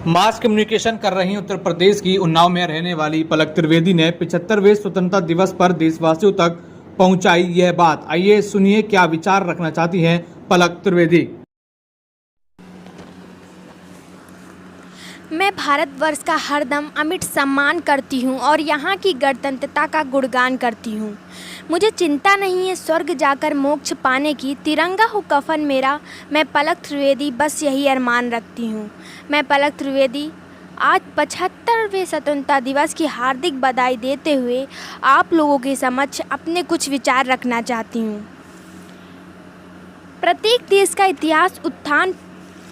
Mass communication कर रही उत्तर प्रदेश की उन्नाव में रहने वाली पलक त्रिवेदी ने 75वें स्वतंत्रता दिवस पर देशवासियों तक पहुंचाई यह बात। आइए सुनिए क्या विचार रखना चाहती हैं पलक त्रिवेदी। मैं भारतवर्ष का हरदम अमिट सम्मान करती हूँ और यहाँ की गणतंत्रता का गुणगान करती हूँ। मुझे चिंता नहीं है स्वर्ग जाकर मोक्ष पाने की, तिरंगा हो कफन मेरा। मैं पलक त्रिवेदी बस यही अरमान रखती हूँ। मैं पलक त्रिवेदी आज 75वें स्वतंत्रता दिवस की हार्दिक बधाई देते हुए आप लोगों के समक्ष अपने कुछ विचार रखना चाहती हूँ। प्रत्येक देश का इतिहास उत्थान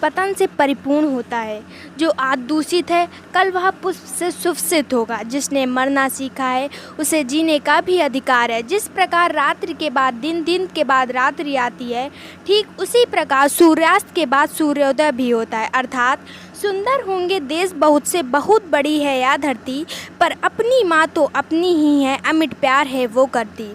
पतन से परिपूर्ण होता है। जो आज दूषित है कल वह पुष्प से सुभसित होगा। जिसने मरना सीखा है उसे जीने का भी अधिकार है। जिस प्रकार रात्रि के बाद दिन, दिन के बाद रात्रि आती है, ठीक उसी प्रकार सूर्यास्त के बाद सूर्योदय भी होता है। अर्थात सुंदर होंगे देश बहुत से, बहुत बड़ी है यह धरती, पर अपनी माँ तो अपनी ही है, अमिट प्यार है वो करती।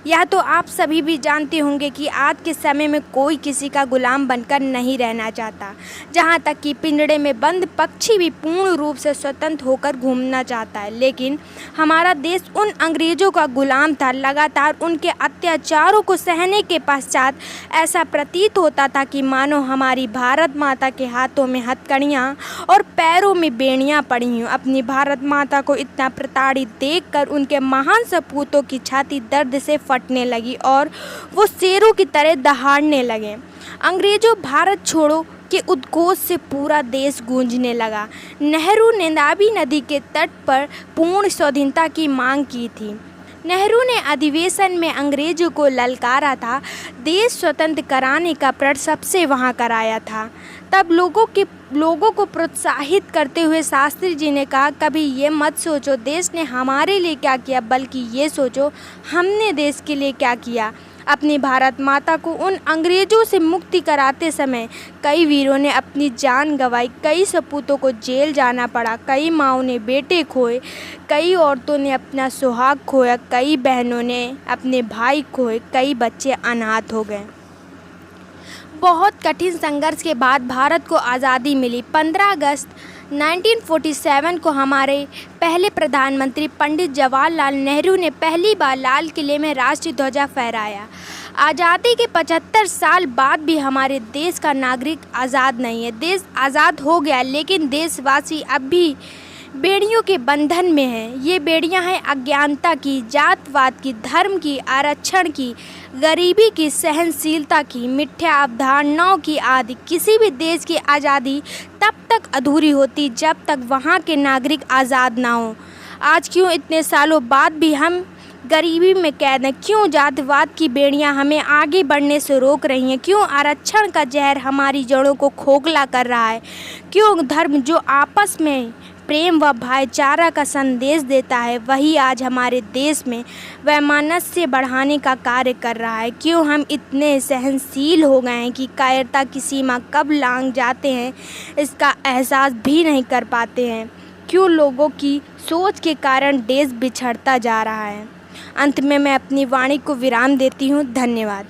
यह तो आप सभी भी जानते होंगे कि आज के समय में कोई किसी का गुलाम बनकर नहीं रहना चाहता। जहाँ तक कि पिंजड़े में बंद पक्षी भी पूर्ण रूप से स्वतंत्र होकर घूमना चाहता है। लेकिन हमारा देश उन अंग्रेज़ों का गुलाम था। लगातार उनके अत्याचारों को सहने के पश्चात ऐसा प्रतीत होता था कि मानो हमारी भारत माता के हाथों में हथकड़ियाँ और पैरों में बेड़ियाँ पड़ी हों। अपनी भारत माता को इतना प्रताड़ित देखकर उनके महान सपूतों की छाती दर्द से फटने लगी और वो शेरों की तरह दहाड़ने लगे। अंग्रेजों भारत छोड़ो के उद्घोष से पूरा देश गूंजने लगा। नेहरू ने रावी नदी के तट पर पूर्ण स्वाधीनता की मांग की थी। नेहरू ने अधिवेशन में अंग्रेजों को ललकारा था। देश स्वतंत्र कराने का प्रण सबसे वहाँ कराया था। तब लोगों को प्रोत्साहित करते हुए शास्त्री जी ने कहा, कभी ये मत सोचो देश ने हमारे लिए क्या किया, बल्कि ये सोचो हमने देश के लिए क्या किया। अपनी भारत माता को उन अंग्रेज़ों से मुक्ति कराते समय कई वीरों ने अपनी जान गंवाई, कई सपूतों को जेल जाना पड़ा, कई माँओं ने बेटे खोए, कई औरतों ने अपना सुहाग खोया, कई बहनों ने अपने भाई खोए, कई बच्चे अनाथ हो गए। बहुत कठिन संघर्ष के बाद भारत को आज़ादी मिली। 15 अगस्त 1947 को हमारे पहले प्रधानमंत्री पंडित जवाहरलाल नेहरू ने पहली बार लाल किले में राष्ट्रीय ध्वजा फहराया। आज़ादी के 75 साल बाद भी हमारे देश का नागरिक आज़ाद नहीं है। देश आज़ाद हो गया लेकिन देशवासी अब भी बेड़ियों के बंधन में हैं। ये बेड़ियां हैं अज्ञानता की, जातवाद की, धर्म की, आरक्षण की, गरीबी की, सहनशीलता की, मिथ्या अवधारणाओं की आदि। किसी भी देश की आज़ादी तब तक अधूरी होती जब तक वहाँ के नागरिक आज़ाद ना हो। आज क्यों इतने सालों बाद भी हम गरीबी में कैद हैं? क्यों जातिवाद की बेड़ियां हमें आगे बढ़ने से रोक रही हैं? क्यों आरक्षण का जहर हमारी जड़ों को खोखला कर रहा है? क्यों धर्म जो आपस में प्रेम व भाईचारा का संदेश देता है वही आज हमारे देश में वैमनस्य बढ़ाने का कार्य कर रहा है? क्यों हम इतने सहनशील हो गए हैं कि कायरता की सीमा कब लांघ जाते हैं इसका एहसास भी नहीं कर पाते हैं? क्यों लोगों की सोच के कारण देश बिछड़ता जा रहा है? अंत में मैं अपनी वाणी को विराम देती हूँ। धन्यवाद।